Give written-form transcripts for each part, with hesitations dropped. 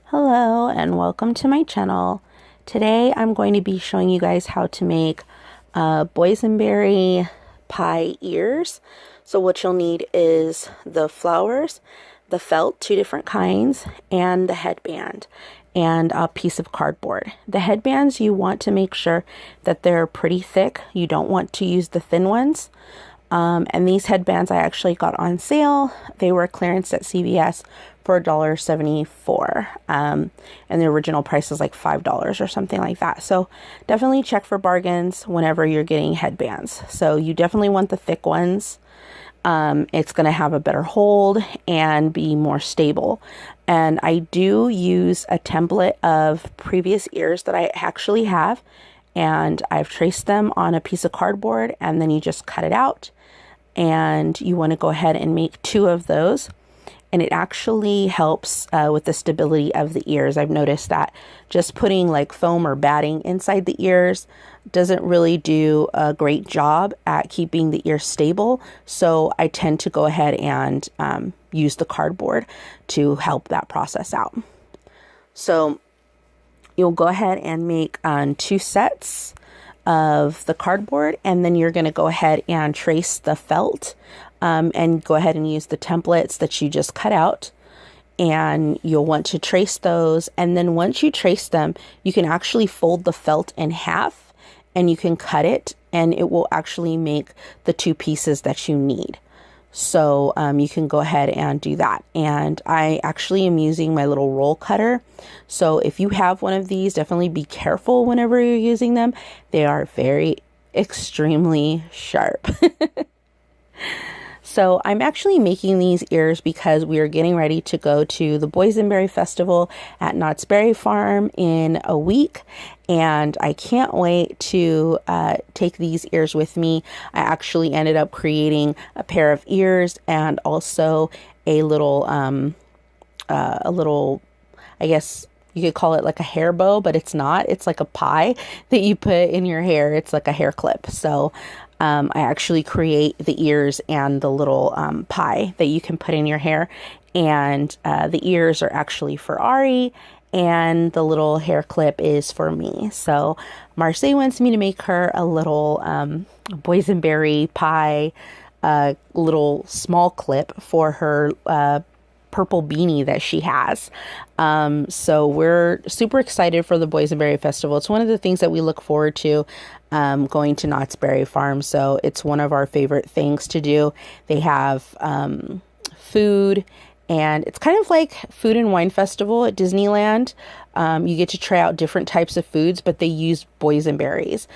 Hello and welcome to my channel. Today I'm going to be showing you guys how to make boysenberry pie ears. So what you'll need is the flowers, the felt, two different kinds, and the headband, and a piece of cardboard. The headbands, you want to make sure that they're pretty thick. You don't want to use the thin ones. And these headbands I actually got on sale. They were clearance at CVS for $1.74. And the original price is like $5 or something like that. So definitely check for bargains whenever you're getting headbands. So you definitely want the thick ones. It's going to have a better hold and be more stable. And I do use a template of previous ears that I actually have. And I've traced them on a piece of cardboard, and then you just cut it out. And you want to go ahead and make 2 of those. And it actually helps with the stability of the ears. I've noticed that just putting like foam or batting inside the ears doesn't really do a great job at keeping the ear stable. So I tend to go ahead and use the cardboard to help that process out. So you'll go ahead and make 2 sets of the cardboard, and then you're going to go ahead and trace the felt and go ahead and use the templates that you just cut out, and you'll want to trace those. And then once you trace them, you can actually fold the felt in half and you can cut it, and it will actually make the 2 pieces that you need. So you can go ahead and do that. And I actually am using my little roll cutter. So if you have one of these, definitely be careful whenever you're using them. They are very extremely sharp. So I'm actually making these ears because we are getting ready to go to the Boysenberry Festival at Knott's Berry Farm in a week. And I can't wait to take these ears with me. I actually ended up creating a pair of ears and also a little, I guess you could call it like a hair bow, but it's not. It's like a pie that you put in your hair. It's like a hair clip. So I actually create the ears and the little pie that you can put in your hair. And the ears are actually for Ari, and the little hair clip is for me. So Marcy wants me to make her a little boysenberry pie, little small clip for her purple beanie that she has. So we're super excited for the Boysenberry Festival. It's one of the things that we look forward to, going to Knott's Berry Farm. So it's one of our favorite things to do. They have food, and it's kind of like food and wine festival at Disneyland. You get to try out different types of foods, but they use boysenberries.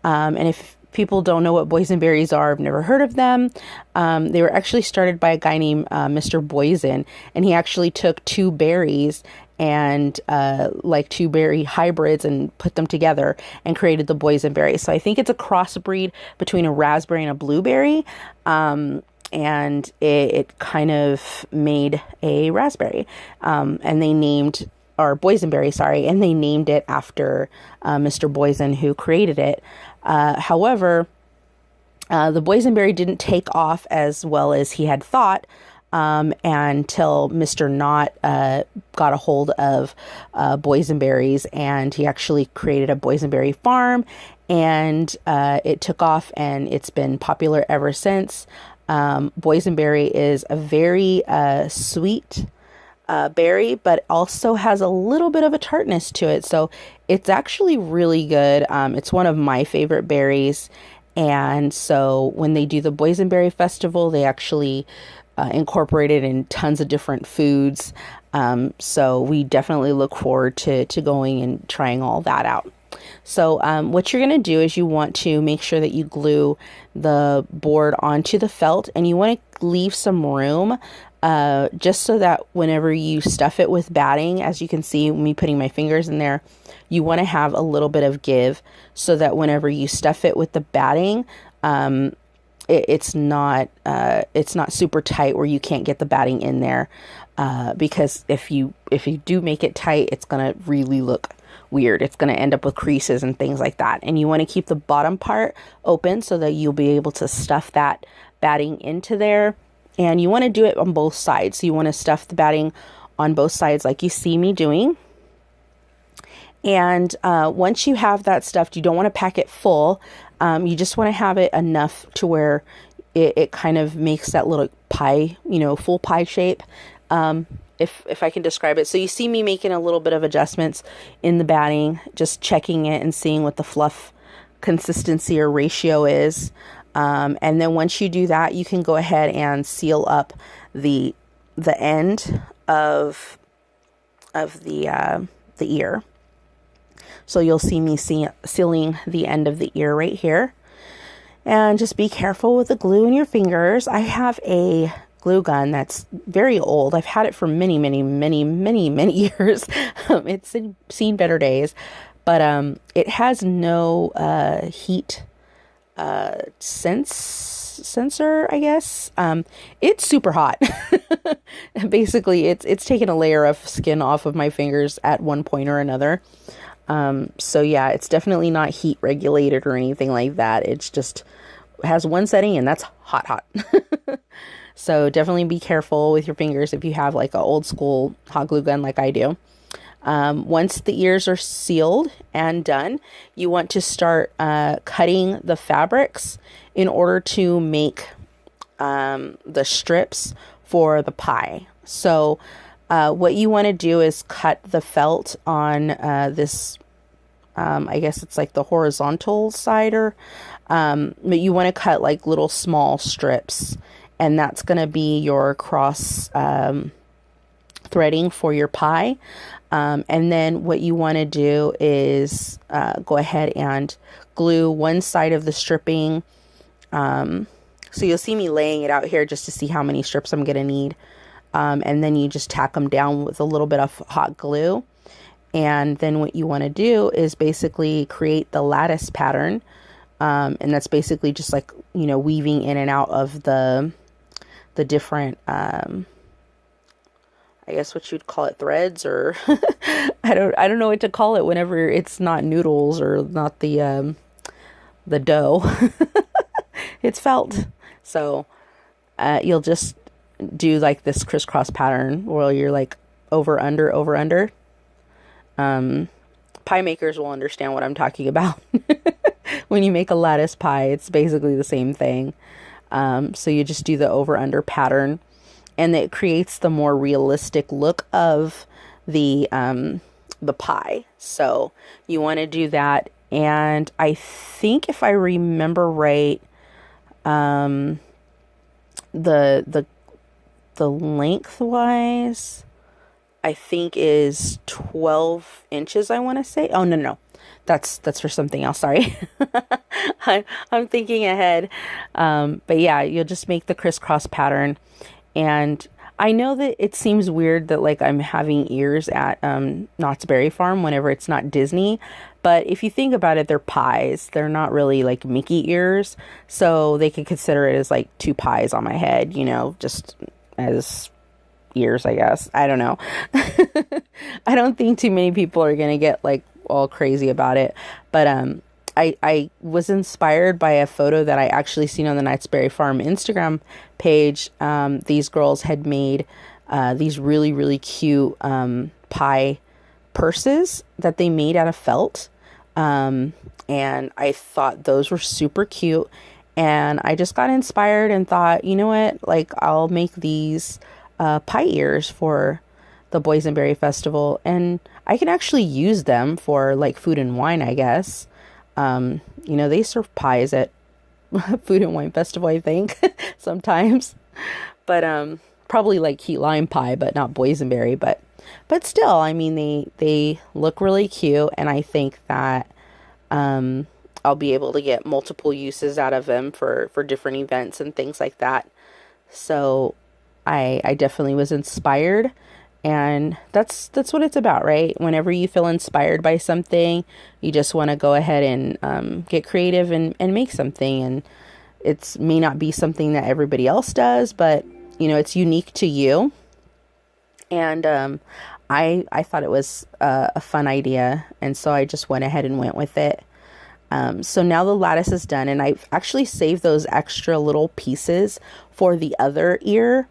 And if people don't know what boysenberries are, I've never heard of them. They were actually started by a guy named Mr. Boysen, and he actually took 2 berries and like 2 berry hybrids and put them together and created the boysenberry. So I think it's a crossbreed between a raspberry and a blueberry. And it kind of made a raspberry, and they named, or boysenberry, sorry, and they named it after Mr. Boysen, who created it. However, the boysenberry didn't take off as well as he had thought, until Mr. Knott got a hold of boysenberries, and he actually created a boysenberry farm, and it took off, and it's been popular ever since. Boysenberry is a very sweet berry, but also has a little bit of a tartness to it. So it's actually really good. It's one of my favorite berries. And so when they do the Boysenberry Festival, they actually incorporate it in tons of different foods. So we definitely look forward to going and trying all that out. So what you're going to do is you want to make sure that you glue the board onto the felt, and you want to leave some room just so that whenever you stuff it with batting, as you can see me putting my fingers in there, you want to have a little bit of give so that whenever you stuff it with the batting, it's not super tight where you can't get the batting in there, because if you do make it tight, it's going to really look weird. It's going to end up with creases and things like that. And you want to keep the bottom part open so that you'll be able to stuff that batting into there. And you want to do it on both sides. So you want to stuff the batting on both sides like you see me doing. And once you have that stuffed, you don't want to pack it full. You just want to have it enough to where it kind of makes that little pie, full pie shape. If I can describe it. So you see me making a little bit of adjustments in the batting, just checking it and seeing what the fluff consistency or ratio is. And then once you do that, you can go ahead and seal up the end of the ear. So you'll see me sealing the end of the ear right here. And just be careful with the glue in your fingers. I have a glue gun that's very old. I've had it for many, many, many, many, many years. It's seen better days, but it has no heat sensor, I guess. It's super hot. Basically, it's taken a layer of skin off of my fingers at one point or another. So yeah, it's definitely not heat regulated or anything like that. It's just has one setting, and that's hot. So definitely be careful with your fingers if you have like an old school hot glue gun like I do. Once the ears are sealed and done, you want to start cutting the fabrics in order to make the strips for the pie. So what you want to do is cut the felt on this, I guess it's like the horizontal side, or but you want to cut like little small strips, and that's going to be your cross threading for your pie. And then what you want to do is go ahead and glue one side of the stripping. So you'll see me laying it out here just to see how many strips I'm going to need. And then you just tack them down with a little bit of hot glue. And then what you want to do is basically create the lattice pattern. And that's basically just like, weaving in and out of the different, I guess what you'd call it, threads, or I don't know what to call it whenever it's not noodles or not the dough. It's felt. So you'll just do like this crisscross pattern where you're like over under. Pie makers will understand what I'm talking about. When you make a lattice pie, it's basically the same thing. So you just do the over under pattern, and it creates the more realistic look of the pie. So you want to do that. And I think if I remember right, the lengthwise, I think is 12 inches, I want to say. Oh, no. That's for something else. Sorry. I'm thinking ahead. But yeah, you'll just make the crisscross pattern. And I know that it seems weird that like I'm having ears at Knott's Berry Farm whenever it's not Disney. But if you think about it, they're pies. They're not really like Mickey ears. So they could consider it as like two pies on my head, just as ears, I guess. I don't know. I don't think too many people are going to get like all crazy about it. But I was inspired by a photo that I actually seen on the Knott's Berry Farm Instagram page. These girls had made these really, really cute pie purses that they made out of felt. And I thought those were super cute. And I just got inspired and thought, you know what, like I'll make these pie ears for the Boysenberry Festival, and I can actually use them for like food and wine, I guess. They serve pies at Food and Wine Festival, I think, sometimes. But probably like key lime pie, but not boysenberry. But still, I mean, they look really cute, and I think that I'll be able to get multiple uses out of them for different events and things like that. So I definitely was inspired. And that's what it's about, right? Whenever you feel inspired by something, you just want to go ahead and get creative and make something. And it may not be something that everybody else does, but, it's unique to you. And I thought it was a fun idea. And so I just went ahead and went with it. So now the lattice is done. And I've actually saved those extra little pieces for the other ear.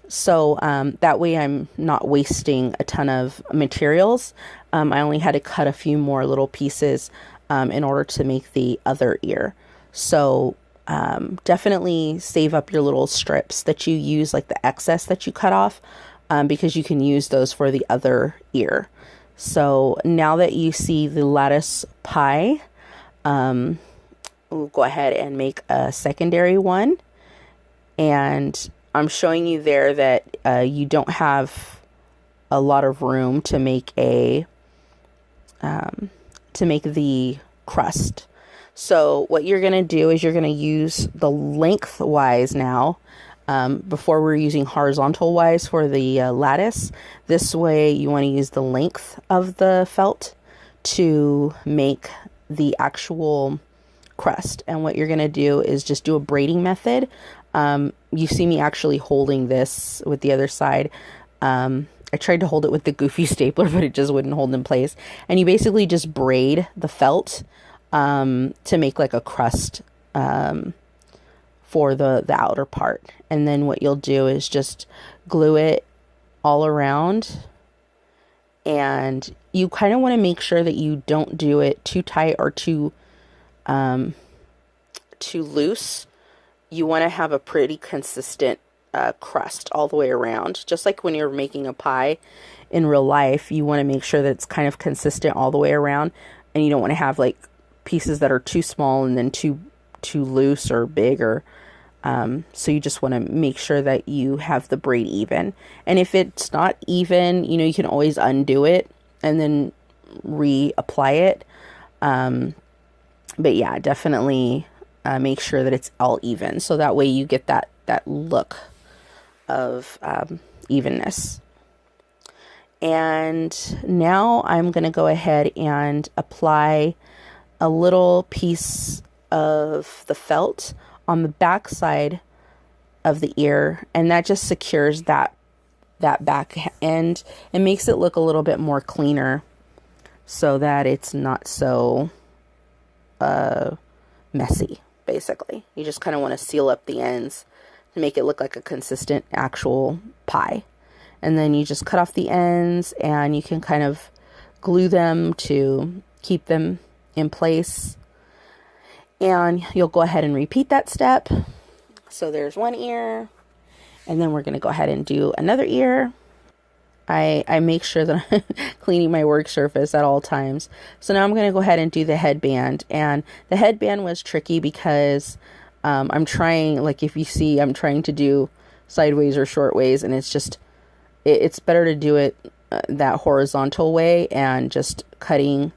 So that way I'm not wasting a ton of materials. I only had to cut a few more little pieces in order to make the other ear. So definitely save up your little strips that you use, like the excess that you cut off, because you can use those for the other ear. So now that you see the lattice pie, we'll go ahead and make a secondary one. And I'm showing you there that you don't have a lot of room to make the crust. So what you're going to do is you're going to use the lengthwise now. Before we're using horizontal wise for the lattice. This way you want to use the length of the felt to make the actual crust. And what you're going to do is just do a braiding method. You see me actually holding this with the other side. I tried to hold it with the goofy stapler, but it just wouldn't hold in place. And you basically just braid the felt to make like a crust for the outer part. And then what you'll do is just glue it all around. And you kind of want to make sure that you don't do it too tight or too loose. You want to have a pretty consistent crust all the way around. Just like when you're making a pie in real life, you want to make sure that it's kind of consistent all the way around. And you don't want to have like pieces that are too small and then too loose or big, or so you just want to make sure that you have the braid even. And if it's not even, you can always undo it and then reapply it. But yeah, definitely make sure that it's all even, so that way you get that look of evenness. And now I'm going to go ahead and apply a little piece of the felt on the back side of the ear, and that just secures that back end and makes it look a little bit more cleaner, so that it's not so messy. Basically, you just kind of want to seal up the ends to make it look like a consistent actual pie. And then you just cut off the ends, and you can kind of glue them to keep them in place. And you'll go ahead and repeat that step. So there's one ear, and then we're going to go ahead and do another ear. I make sure that I'm cleaning my work surface at all times. So now I'm going to go ahead and do the headband. And the headband was tricky because I'm trying, like if you see, I'm trying to do sideways or short ways, and it's just, it's better to do it that horizontal way, and just cutting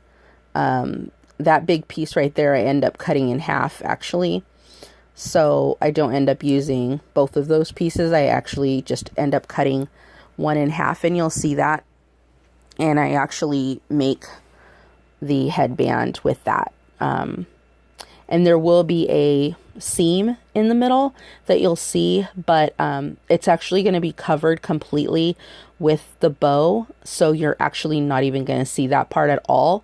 that big piece right there, I end up cutting in half actually. So I don't end up using both of those pieces. I actually just end up cutting one in half, and you'll see that. And I actually make the headband with that. And there will be a seam in the middle that you'll see, but it's actually going to be covered completely with the bow. So you're actually not even going to see that part at all.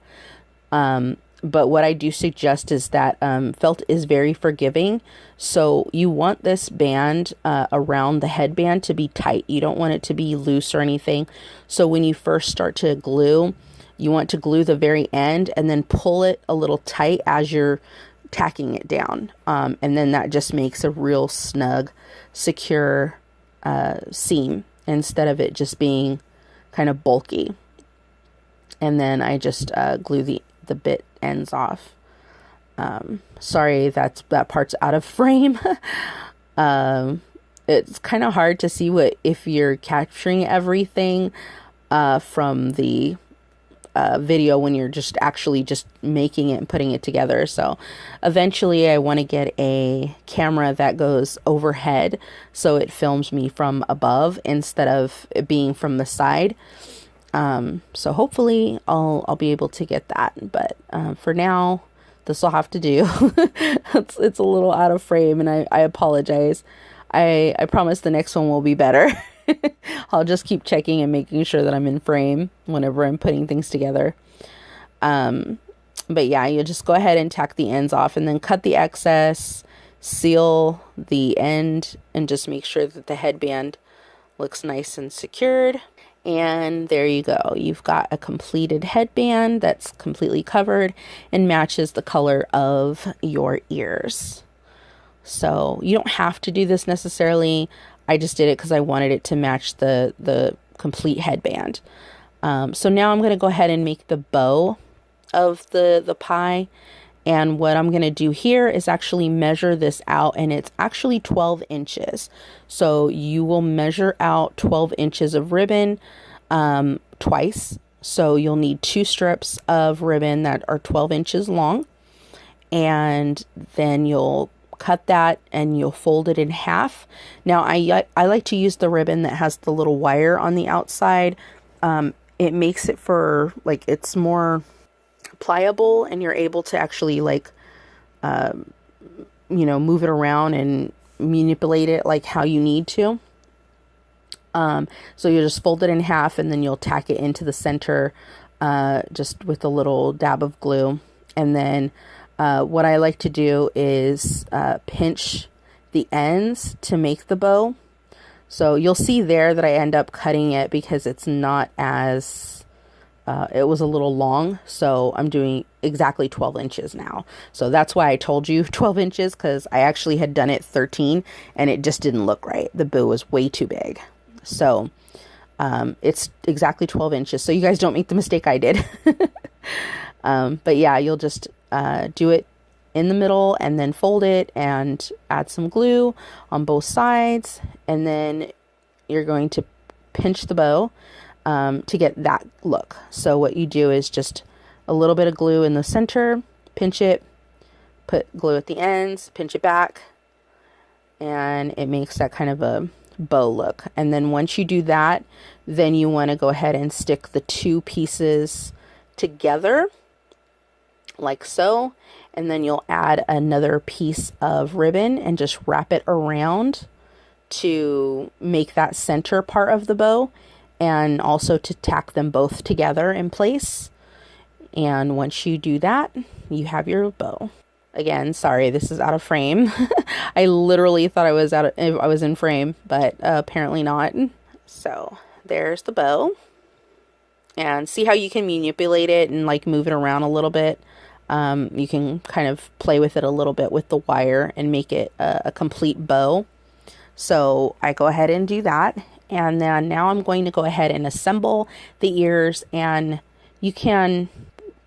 But what I do suggest is that felt is very forgiving. So you want this band around the headband to be tight. You don't want it to be loose or anything. So when you first start to glue, you want to glue the very end and then pull it a little tight as you're tacking it down. And then that just makes a real snug, secure seam instead of it just being kind of bulky. And then I just glue the bit ends off. Sorry, that part's out of frame. It's kind of hard to see if you're capturing everything from the video when you're just actually just making it and putting it together. So eventually I want to get a camera that goes overhead so it films me from above instead of it being from the side. So hopefully I'll be able to get that, but for now this will have to do. It's a little out of frame, and I apologize. I promise the next one will be better. I'll just keep checking and making sure that I'm in frame whenever I'm putting things together. But yeah, you just go ahead and tack the ends off and then cut the excess, seal the end, and just make sure that the headband Looks nice and secured. And there you go. You've got a completed headband that's completely covered and matches the color of your ears. So you don't have to do this necessarily. I just did it because I wanted it to match the complete headband. So now I'm going to go ahead and make the bow of the pie. And what I'm going to do here is actually measure this out, and it's actually 12 inches. So you will measure out 12 inches of ribbon twice. So you'll need 2 strips of ribbon that are 12 inches long. And then you'll cut that and you'll fold it in half. Now I like to use the ribbon that has the little wire on the outside. It makes it for, like, it's more pliable, and you're able to actually, like, move it around and manipulate it like how you need to. So you just fold it in half, and then you'll tack it into the center just with a little dab of glue. And then what I like to do is pinch the ends to make the bow. So you'll see there that I end up cutting it because it's not as it was a little long, so I'm doing exactly 12 inches now. So that's why I told you 12 inches, because I actually had done it 13 and it just didn't look right. The bow was way too big. So it's exactly 12 inches. So you guys don't make the mistake I did. But yeah, you'll just do it in the middle and then fold it and add some glue on both sides. And then you're going to pinch the bow to get that look. So what you do is just a little bit of glue in the center, pinch it, put glue at the ends, pinch it back, and it makes that kind of a bow look. And then once you do that, then you want to go ahead and stick the 2 pieces together like so, and then you'll add another piece of ribbon and just wrap it around to make that center part of the bow, and also to tack them both together in place. And once you do that, you have your bow. Again, sorry, this is out of frame. I literally thought I was in frame, but apparently not. So there's the bow. And see how you can manipulate it and, like, move it around a little bit. You can kind of play with it a little bit with the wire and make it a complete bow. So I go ahead and do that. And then now I'm going to go ahead and assemble the ears, and you can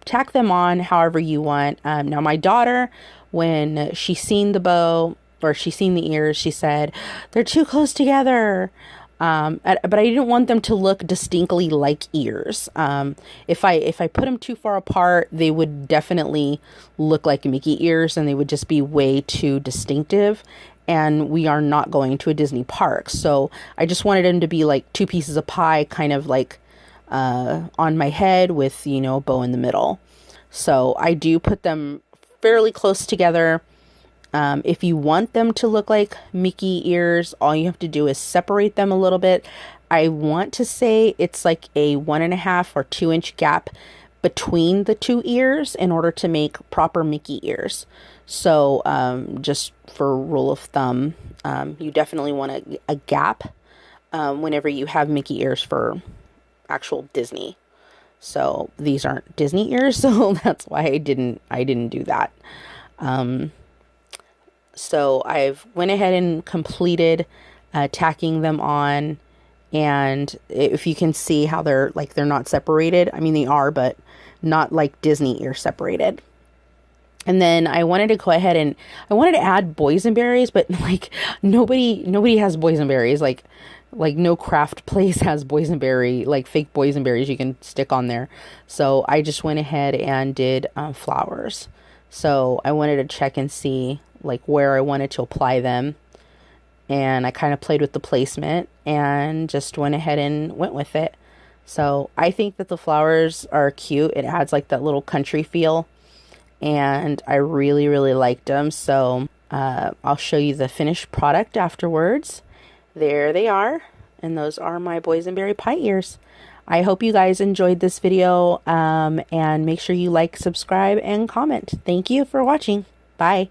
tack them on however you want. Now my daughter, when she seen the bow, or she seen the ears, she said, they're too close together. But I didn't want them to look distinctly like ears. If I put them too far apart, they would definitely look like Mickey ears, and they would just be way too distinctive. And we are not going to a Disney park. So I just wanted them to be like 2 pieces of pie, kind of like on my head with, a bow in the middle. So I do put them fairly close together. If you want them to look like Mickey ears, all you have to do is separate them a little bit. I want to say it's like a 1.5 or 2 inch gap between the 2 ears in order to make proper Mickey ears. So just for rule of thumb, you definitely want a gap whenever you have Mickey ears for actual Disney. So these aren't Disney ears, so that's why I didn't do that. So I've went ahead and completed tacking them on, and if you can see how they're not separated. I mean, they are, but not like Disney ear separated. And then I wanted to go ahead and I wanted to add boysenberries, but like nobody has boysenberries. Like no craft place has boysenberry, like fake boysenberries you can stick on there. So I just went ahead and did flowers. So I wanted to check and see like where I wanted to apply them. And I kind of played with the placement and just went ahead and went with it. So I think that the flowers are cute. It adds like that little country feel. And I really, really liked them. So I'll show you the finished product afterwards. There they are. And those are my boysenberry pie ears. I hope you guys enjoyed this video. And make sure you like, subscribe, and comment. Thank you for watching. Bye.